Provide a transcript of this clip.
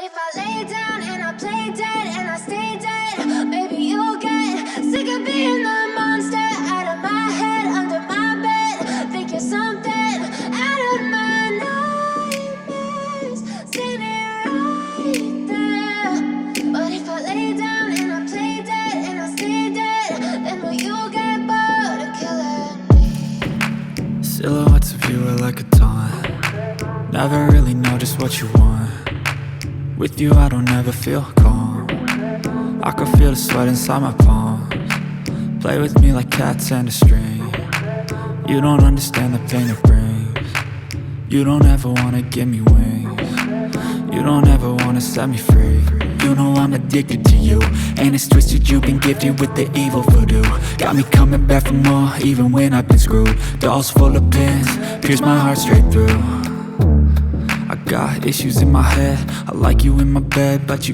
if I lay down and I play dead and I stay dead, maybe you'll get sick of being the monster out of my head, under my bed. Think you're something out of my nightmares, standing right there. But if I lay down and I play dead and I stay dead, then will you get bored of killing me? Silhouettes of you are like a taunt. Never really know just what you want. With you I don't ever feel calm. I can feel the sweat inside my palms. Play with me like cats and a string. You don't understand the pain it brings. You don't ever wanna give me wings. You don't ever wanna set me free. You know I'm addicted to you, and it's twisted, you've been gifted with the evil voodoo. Got me coming back for more, even when I've been screwed. Dolls full of pins, pierce my heart straight through. I got issues in my head, I like you in my bed, but you